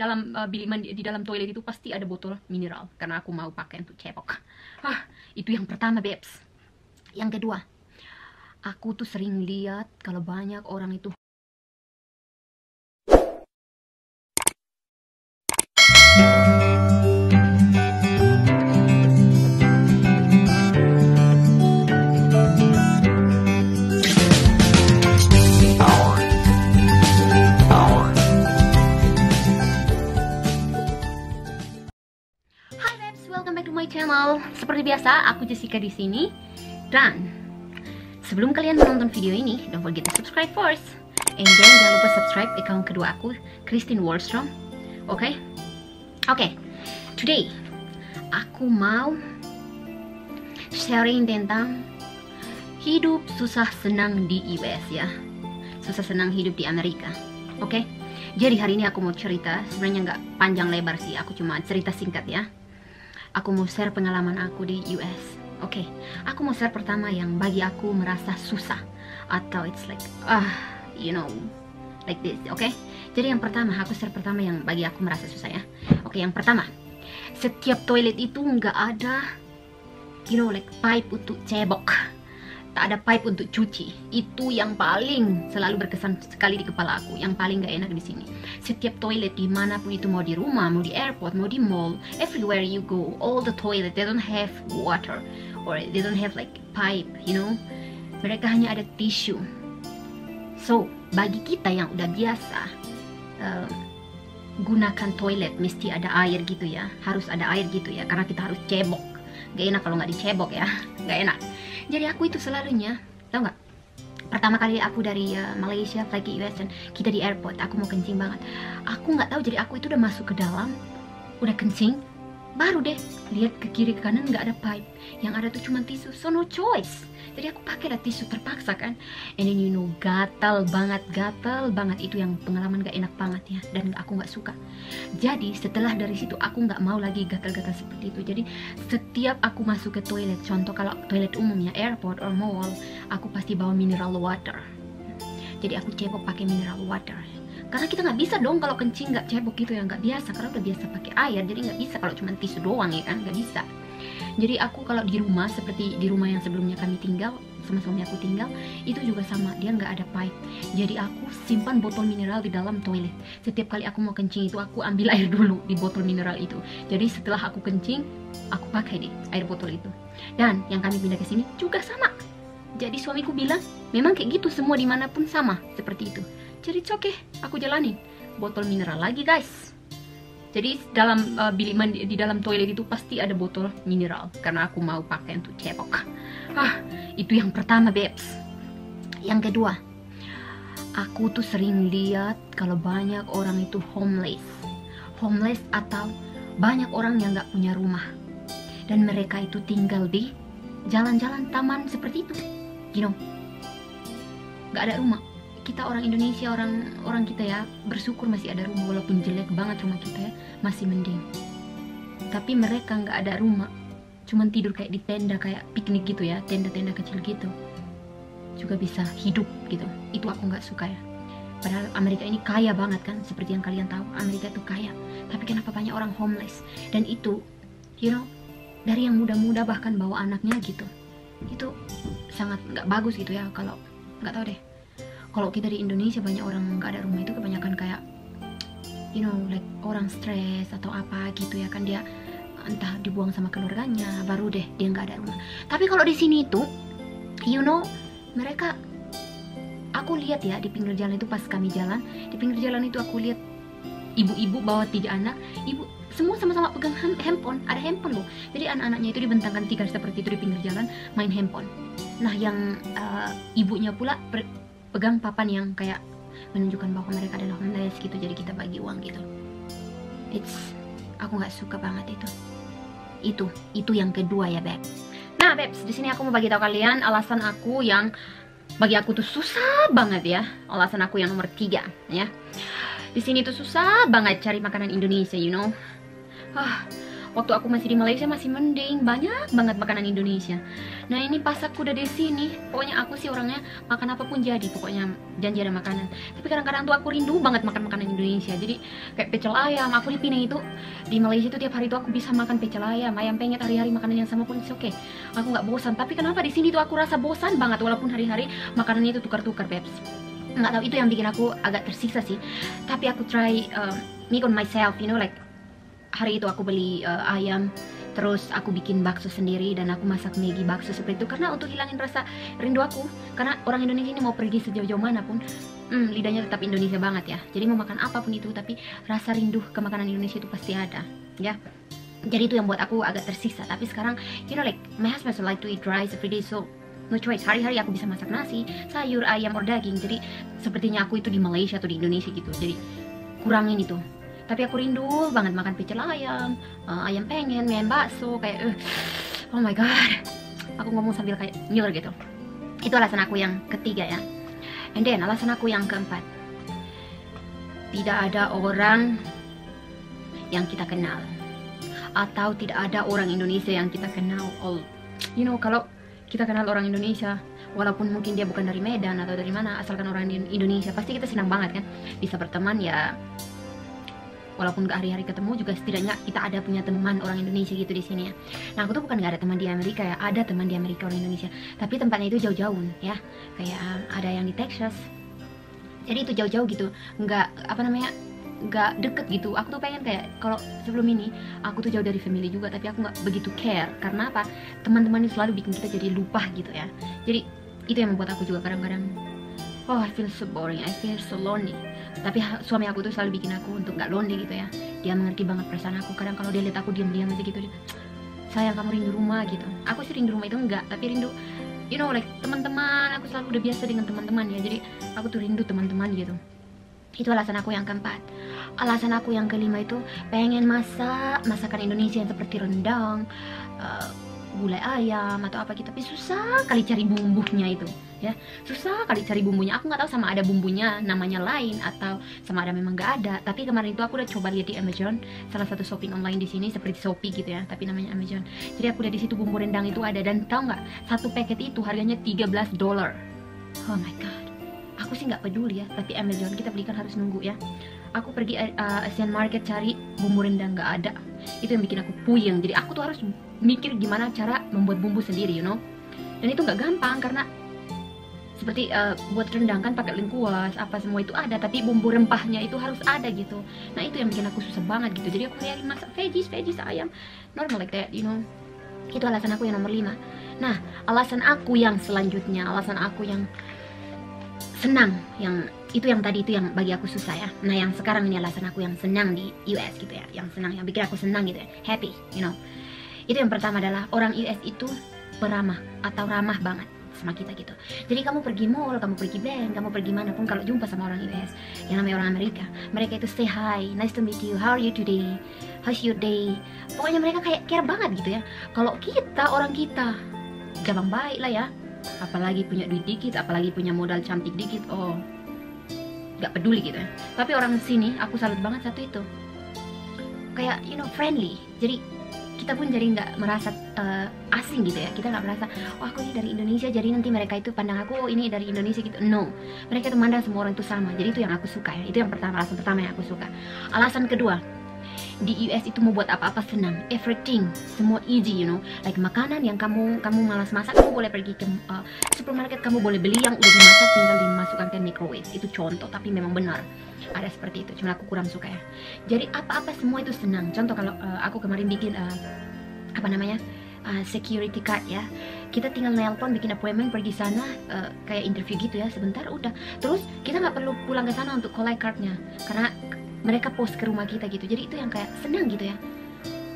dalam bilik mandi, di dalam toilet itu pasti ada botol mineral karena aku mau pakai untuk cebok. Itu yang pertama, babes. Yang kedua, aku tuh sering lihat kalau banyak orang itu welcome back to my channel. Seperti biasa, aku Jessica di sini. Dan sebelum kalian menonton video ini, don't forget to subscribe first. And then jangan lupa subscribe account kedua aku, Christine Wallstrom. Oke? Today aku mau sharing tentang hidup susah senang di US ya. Susah senang hidup di Amerika. Oke? Jadi hari ini aku mau cerita, sebenarnya nggak panjang lebar sih, aku cuma cerita singkat ya. Aku mau share pengalaman aku di US. Oke, aku mau share pertama yang bagi aku merasa susah, atau it's like like this. Oke, jadi yang pertama aku share pertama yang bagi aku merasa susah ya. Oke, yang pertama, setiap toilet itu nggak ada like pipe untuk cebok, tak ada pipe untuk cuci. Itu yang paling selalu berkesan sekali di kepala aku, yang paling gak enak di sini. Setiap toilet dimanapun itu, mau di rumah, mau di airport, mau di mall, everywhere you go, all the toilet they don't have water or they don't have like pipe, mereka hanya ada tisu. So bagi kita yang udah biasa gunakan toilet mesti ada air gitu ya, harus ada air gitu ya, karena kita harus cebok. Gak enak kalau nggak dicebok ya, gak enak. Jadi aku itu selalunya, tau nggak? Pertama kali aku dari Malaysia flight ke US dan kita di airport, aku mau kencing banget. Aku nggak tahu, jadi aku itu udah masuk ke dalam, udah kencing, baru deh lihat ke kiri ke kanan nggak ada pipe, yang ada tuh cuma tisu. So no choice. Jadi aku pakai lah tisu, terpaksa kan. And then gatal banget itu yang pengalaman gak enak banget ya, dan aku nggak suka. Jadi setelah dari situ aku nggak mau lagi gatal-gatal seperti itu. Jadi setiap aku masuk ke toilet, contoh kalau toilet umum ya, airport or mall, aku pasti bawa mineral water. Jadi aku cebok pakai mineral water. Karena kita nggak bisa dong kalau kencing nggak cebok gitu ya, nggak biasa. Karena udah biasa pakai air, jadi nggak bisa kalau cuma tisu doang ya kan, nggak bisa. Jadi aku kalau di rumah, seperti di rumah yang sebelumnya kami tinggal, sama suami aku tinggal, itu juga sama, dia nggak ada pipe. Jadi aku simpan botol mineral di dalam toilet. Setiap kali aku mau kencing itu aku ambil air dulu di botol mineral itu. Jadi setelah aku kencing, aku pakai deh air botol itu. Dan yang kami pindah ke sini juga sama. Jadi suamiku bilang, memang kayak gitu semua dimanapun sama seperti itu. Jadi oke, aku jalanin botol mineral lagi guys. Jadi dalam bilik mandi, di dalam toilet itu pasti ada botol mineral karena aku mau pakai untuk cebok. Itu yang pertama, babes. Yang kedua, aku tuh sering lihat kalau banyak orang itu homeless atau banyak orang yang nggak punya rumah, dan mereka itu tinggal di jalan-jalan taman seperti itu, nggak ada rumah. Kita orang Indonesia, orang kita ya, bersyukur masih ada rumah, walaupun jelek banget rumah kita ya, masih mending. Tapi mereka nggak ada rumah, cuman tidur kayak di tenda, kayak piknik gitu ya, tenda-tenda kecil gitu, juga bisa hidup gitu. Itu aku nggak suka ya. Padahal Amerika ini kaya banget kan, seperti yang kalian tahu, Amerika itu kaya. Tapi kenapa banyak orang homeless? Dan itu, dari yang muda-muda bahkan bawa anaknya gitu. Itu sangat nggak bagus gitu ya. Kalau nggak tahu deh, kalau kita di Indonesia banyak orang nggak ada rumah itu kebanyakan kayak like orang stres atau apa gitu ya kan, dia entah dibuang sama keluarganya, baru deh dia nggak ada rumah. Tapi kalau di sini itu mereka, aku lihat ya di pinggir jalan itu, pas kami jalan di pinggir jalan itu aku lihat ibu-ibu bawa 3 anak, ibu semua sama-sama pegang handphone, ada handphone loh. Jadi anak-anaknya itu dibentangkan 3 seperti itu di pinggir jalan main handphone. Nah yang ibunya pula pegang papan yang kayak menunjukkan bahwa mereka adalah homeless gitu, jadi kita bagi uang gitu. Aku nggak suka banget itu yang kedua ya, Beb. Nah, Bebs, di sini aku mau bagi tahu kalian alasan aku yang bagi aku tuh susah banget ya. Alasan aku yang nomor 3 ya. Di sini tuh susah banget cari makanan Indonesia, waktu aku masih di Malaysia masih mending, banyak banget makanan Indonesia. Nah ini pas aku udah di sini, pokoknya aku sih orangnya makan apapun jadi, pokoknya janji ada makanan. Tapi kadang-kadang tuh aku rindu banget makan makanan Indonesia. Jadi kayak pecel ayam, aku di Penang itu, di Malaysia itu tiap hari tuh aku bisa makan pecel ayam, ayam penyet, hari-hari makanan yang sama pun oke. Aku nggak bosan. Tapi kenapa di sini tuh aku rasa bosan banget walaupun hari-hari makanannya itu tukar-tukar, babes. Nggak tahu, itu yang bikin aku agak tersiksa sih. Tapi aku try make on myself, you know, like hari itu aku beli ayam, terus aku bikin bakso sendiri dan aku masak Maggi bakso seperti itu karena untuk hilangin rasa rindu aku. Karena orang Indonesia ini mau pergi sejauh-jauh mana pun lidahnya tetap Indonesia banget ya. Jadi mau makan apapun itu tapi rasa rindu ke makanan Indonesia itu pasti ada ya. Jadi itu yang buat aku agak tersisa. Tapi sekarang you know like my husband so like to eat rice every day, so no choice, hari-hari aku bisa masak nasi, sayur, ayam, or daging. Jadi sepertinya aku itu di Malaysia atau di Indonesia gitu, jadi kurangin itu. Tapi aku rindu banget makan pecel ayam, ayam pengen, ayam bakso, kayak oh my god, aku ngomong sambil kayak nyur gitu. Itu alasan aku yang ketiga ya. And then alasan aku yang keempat, tidak ada orang yang kita kenal, atau tidak ada orang Indonesia yang kita kenal. You know, kalau kita kenal orang Indonesia, walaupun mungkin dia bukan dari Medan atau dari mana, asalkan orang Indonesia, pasti kita senang banget kan, bisa berteman ya. Walaupun gak hari-hari ketemu juga setidaknya kita ada punya teman orang Indonesia gitu di sini ya. Nah aku tuh bukan gak ada teman di Amerika ya, ada teman di Amerika orang Indonesia, tapi tempatnya itu jauh-jauh ya, kayak ada yang di Texas. Jadi itu jauh-jauh gitu, nggak apa namanya, nggak deket gitu. Aku tuh pengen kayak, kalau sebelum ini aku tuh jauh dari family juga, tapi aku nggak begitu care. Karena apa? Teman-teman itu selalu bikin kita jadi lupa gitu ya. Jadi itu yang membuat aku juga kadang-kadang, oh I feel so boring, I feel so lonely. Tapi suami aku tuh selalu bikin aku untuk nggak lonely gitu ya. Dia mengerti banget perasaan aku. Kadang kalau dia lihat aku diam-diam aja gitu, dia, sayang kamu rindu rumah gitu. Aku sih rindu rumah itu enggak, tapi rindu you know like teman-teman. Aku selalu udah biasa dengan teman-teman ya, jadi aku tuh rindu teman-teman gitu. Itu alasan aku yang keempat. Alasan aku yang kelima itu pengen masak masakan Indonesia yang seperti rendang, gulai ayam atau apa gitu. Tapi susah kali cari bumbunya itu ya, susah kali cari bumbunya. Aku nggak tahu sama ada bumbunya namanya lain atau sama ada memang nggak ada. Tapi kemarin itu aku udah coba lihat di Amazon, salah satu shopping online di sini seperti Shopee gitu ya, tapi namanya Amazon. Jadi aku lihat di situ bumbu rendang itu ada, dan tahu nggak, satu paket itu harganya $13. Oh my god, aku sih nggak peduli ya, tapi Amazon kita belikan harus nunggu ya. Aku pergi Asian Market cari bumbu rendang nggak ada. Itu yang bikin aku puyeng. Jadi aku tuh harus mikir gimana cara membuat bumbu sendiri, you know. Dan itu nggak gampang karena seperti buat rendang kan pakai lengkuas apa semua itu ada, tapi bumbu rempahnya itu harus ada gitu. Nah itu yang bikin aku susah banget gitu. Jadi aku kayak masak veggies ayam normal like that, you know. Itu alasan aku yang nomor 5. Nah alasan aku yang selanjutnya, alasan aku yang senang, yang itu yang tadi itu yang bagi aku susah ya. Nah yang sekarang ini alasan aku yang senang di US gitu ya, yang senang, yang bikin aku senang gitu ya, happy, you know. Itu yang pertama adalah orang US itu peramah atau ramah banget sama kita gitu. Jadi kamu pergi mall, kamu pergi bank, kamu pergi mana pun, kalau jumpa sama orang US yang namanya orang Amerika, mereka itu say hi, nice to meet you, how are you today, how's your day. Pokoknya mereka kayak care banget gitu ya. Kalau kita, orang kita gampang baik lah ya, apalagi punya duit dikit, apalagi punya modal cantik dikit, oh gak peduli gitu ya. Tapi orang sini aku salut banget satu itu, kayak you know friendly. Jadi kita pun jadi nggak merasa asing gitu ya. Kita nggak merasa, oh aku ini dari Indonesia jadi nanti mereka itu pandang aku, oh ini dari Indonesia gitu. No, mereka itu mandang semua orang itu sama. Jadi itu yang aku suka ya. Itu yang pertama, alasan pertama yang aku suka. Alasan kedua, di US itu mau buat apa-apa senang, everything semua easy, you know. Like makanan yang kamu malas masak, kamu boleh pergi ke supermarket, kamu boleh beli yang udah dimasak, tinggal dimasukkan ke microwave. Itu contoh, tapi memang benar ada seperti itu, cuma aku kurang suka ya. Jadi apa-apa semua itu senang. Contoh kalau aku kemarin bikin apa namanya security card ya, kita tinggal nelpon, bikin appointment, pergi sana kayak interview gitu ya, sebentar udah. Terus kita nggak perlu pulang ke sana untuk collect cardnya karena mereka post ke rumah kita gitu. Jadi itu yang kayak senang gitu ya.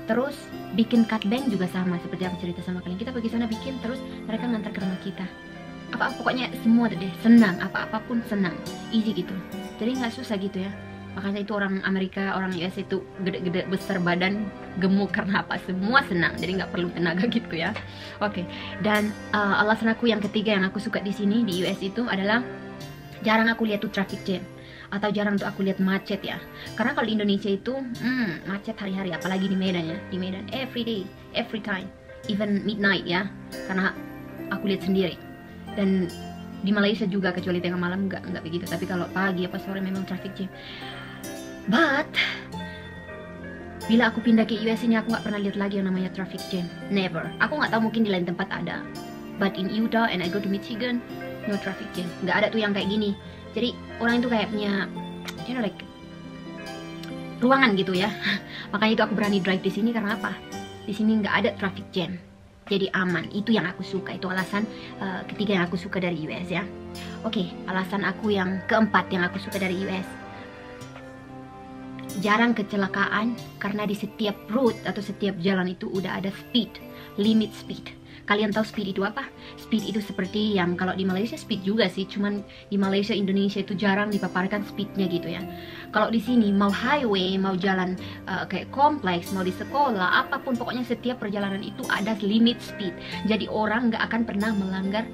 Terus bikin card bank juga sama seperti aku cerita sama kalian, kita pergi sana bikin, terus mereka ngantar ke rumah kita. Apa pokoknya semua deh senang, apa-apapun senang, easy gitu. Jadi nggak susah gitu ya. Makanya itu orang Amerika, orang US itu gede-gede, besar badan, gemuk karena apa? Semua senang, jadi nggak perlu tenaga gitu ya. Oke. Dan alasan aku yang ketiga yang aku suka di sini di US itu adalah jarang aku lihat tuh traffic jam. atau jarang tuh aku lihat macet ya. Karena kalau di Indonesia itu macet hari-hari, apalagi di Medan ya. Di Medan every day, every time, even midnight ya. Karena aku lihat sendiri. Dan di Malaysia juga, kecuali tengah malam nggak begitu. Tapi kalau pagi apa sore memang traffic jam. But bila aku pindah ke US ini, aku nggak pernah lihat lagi yang namanya traffic jam. Never. Aku nggak tahu, mungkin di lain tempat ada. But in Utah and I go to Michigan, no traffic jam. Nggak ada tuh yang kayak gini. Jadi orang itu kayak punya, you know, like ruangan gitu ya. Makanya itu aku berani drive di sini karena apa? Di sini nggak ada traffic jam. Jadi aman. Itu yang aku suka. Itu alasan ketiga yang aku suka dari US ya. Oke, alasan aku yang keempat yang aku suka dari US. Jarang kecelakaan karena di setiap road atau setiap jalan itu udah ada speed, limit speed. Kalian tahu speed itu apa? Speed itu seperti yang kalau di Malaysia speed juga sih, cuman di Malaysia, Indonesia itu jarang dipaparkan speednya gitu ya. Kalau di sini mau highway, mau jalan kayak kompleks, mau di sekolah, apapun pokoknya setiap perjalanan itu ada limit speed. Jadi orang nggak akan pernah melanggar.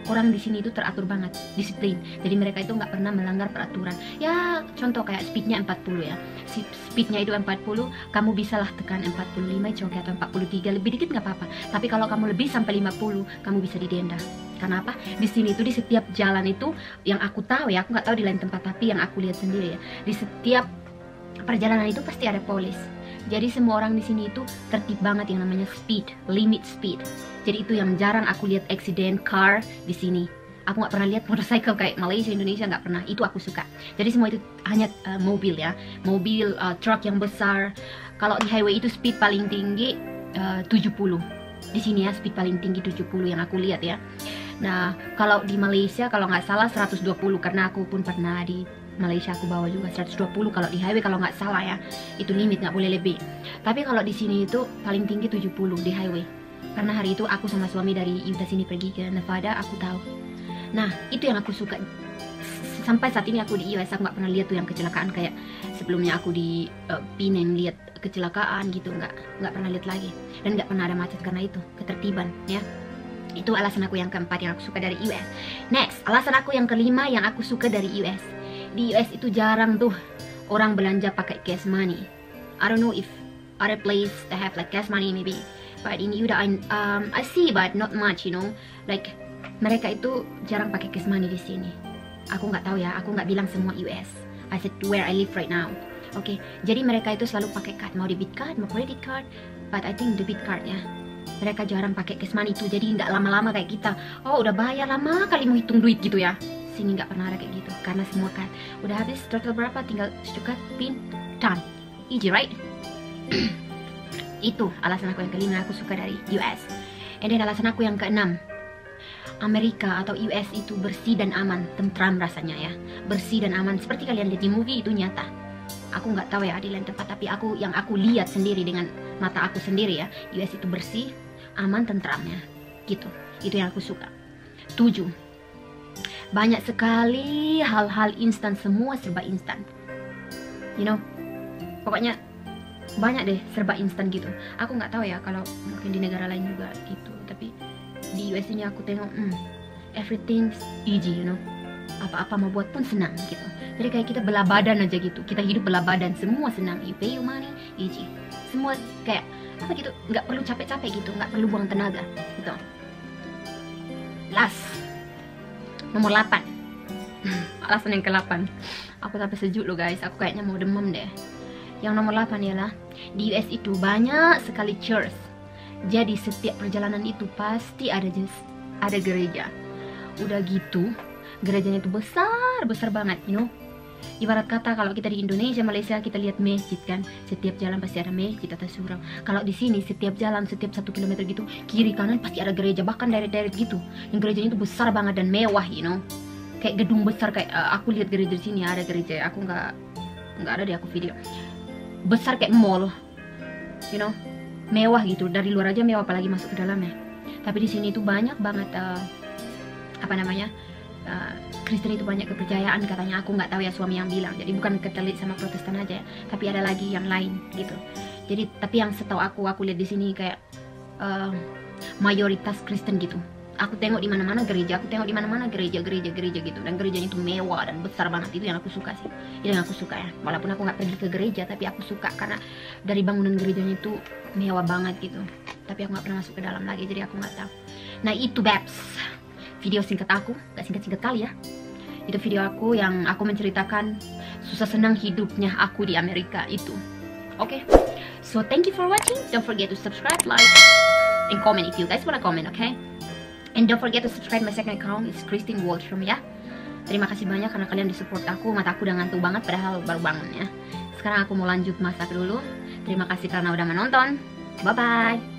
Orang di sini itu teratur banget, disiplin. Jadi mereka itu nggak pernah melanggar peraturan. Ya, contoh kayak speednya 40 ya. Speednya itu 40, kamu bisalah tekan 45 coba atau 43, lebih dikit nggak apa-apa. Tapi kalau kamu lebih sampai 50, kamu bisa didenda. Karena apa? Di sini itu di setiap jalan itu yang aku tahu ya, aku nggak tahu di lain tempat, tapi yang aku lihat sendiri ya, di setiap perjalanan itu pasti ada polis. Jadi semua orang di sini itu tertib banget yang namanya speed, limit speed. Jadi itu yang jarang aku lihat accident car di sini. Aku nggak pernah lihat motorcycle kayak Malaysia, Indonesia, nggak pernah. Itu aku suka. Jadi semua itu hanya mobil ya, mobil, truk yang besar. Kalau di highway itu speed paling tinggi 70. Di sini ya speed paling tinggi 70 yang aku lihat ya. Nah kalau di Malaysia kalau nggak salah 120, karena aku pun pernah di Malaysia aku bawa juga 120 kalau di highway kalau nggak salah ya. Itu limit, nggak boleh lebih. Tapi kalau di sini itu paling tinggi 70 di highway. Karena hari itu aku sama suami dari Utah sini pergi ke Nevada, aku tahu. Nah itu yang aku suka. Sampai saat ini aku di US aku nggak pernah lihat tuh yang kecelakaan kayak sebelumnya aku di Penang lihat kecelakaan gitu, nggak pernah lihat lagi. Dan nggak pernah ada macet karena itu ketertiban ya. Itu alasan aku yang keempat yang aku suka dari US. Next, alasan aku yang kelima yang aku suka dari US. Di US itu jarang tuh orang belanja pakai cash money. I don't know if other place they have like cash money maybe, but in Utah I see but not much, you know. Like mereka itu jarang pakai cash money di sini. Aku nggak tahu ya, aku nggak bilang semua US. I said where I live right now. Oke, jadi mereka itu selalu pakai card, mau debit card, mau credit card, but I think debit card ya. Mereka jarang pakai cash money itu, jadi nggak lama-lama kayak kita. Oh udah bayar lama kali mau hitung duit gitu ya. Sini nggak pernah ada kayak gitu, karena semua card udah habis, total berapa, tinggal cekat pin, done, easy right? Itu alasan aku yang kelima aku suka dari US. And then alasan aku yang keenam, Amerika atau US itu bersih dan aman, tentram rasanya ya, bersih dan aman. Seperti kalian lihat di movie itu nyata. Aku nggak tahu ya di lain tempat, tapi yang aku lihat sendiri dengan mata aku sendiri ya, US itu bersih, aman, tentramnya, gitu. Itu yang aku suka. 7. Banyak sekali hal-hal instan, semua serba instan. You know, pokoknya banyak deh serba instan gitu. Aku nggak tahu ya kalau mungkin di negara lain juga gitu, tapi di US ini aku tengok everything's easy, you know. Apa-apa mau buat pun senang gitu. Jadi kayak kita belah badan aja gitu. Kita hidup belah badan, semua senang. You pay your money, easy. Semua kayak apa gitu, nggak perlu capek-capek gitu, nggak perlu buang tenaga gitu. Last, nomor 8. Alasan yang ke-8. Aku sampai sejuk loh guys, aku kayaknya mau demam deh. Yang nomor 8 ialah di US itu banyak sekali church. Jadi setiap perjalanan itu pasti ada gereja. Udah gitu, gerejanya itu besar banget, you know. Ibarat kata kalau kita di Indonesia, Malaysia kita lihat masjid kan, setiap jalan pasti ada masjid atau surau. Kalau di sini setiap jalan, setiap 1 kilometer gitu, kiri kanan pasti ada gereja, bahkan deret-deret gitu. Yang gerejanya itu besar banget dan mewah, you know. Kayak gedung besar, kayak aku lihat gereja di sini ada gereja, aku nggak ada di aku video. Besar kayak mall, you know, mewah gitu. Dari luar aja mewah, apalagi masuk ke dalamnya. Tapi di sini itu banyak banget Kristen itu banyak kepercayaan katanya. Aku nggak tahu ya, suami yang bilang. Jadi bukan Katolik sama Protestan aja ya, tapi ada lagi yang lain gitu. Jadi tapi yang setahu aku lihat di sini kayak mayoritas Kristen gitu. aku tengok di mana-mana gereja, aku tengok di mana-mana gereja gitu, dan gerejanya itu mewah dan besar banget. Itu yang aku suka sih, itu yang aku suka ya. Walaupun aku nggak pergi ke gereja, tapi aku suka karena dari bangunan gerejanya itu mewah banget gitu. Tapi aku nggak pernah masuk ke dalam lagi, jadi aku nggak tahu. Nah itu babs, video singkat aku, gak singkat-singkat kali ya. Itu video aku yang aku menceritakan susah senang hidupnya aku di Amerika itu. Oke, so thank you for watching. Don't forget to subscribe, like, and comment if you guys wanna comment, okay? And don't forget to subscribe my second account, it's Christine Waldstrom ya. Terima kasih banyak karena kalian disupport aku. Mata aku udah ngantuk banget padahal baru bangun ya. Sekarang aku mau lanjut masak dulu. Terima kasih karena udah menonton. Bye bye.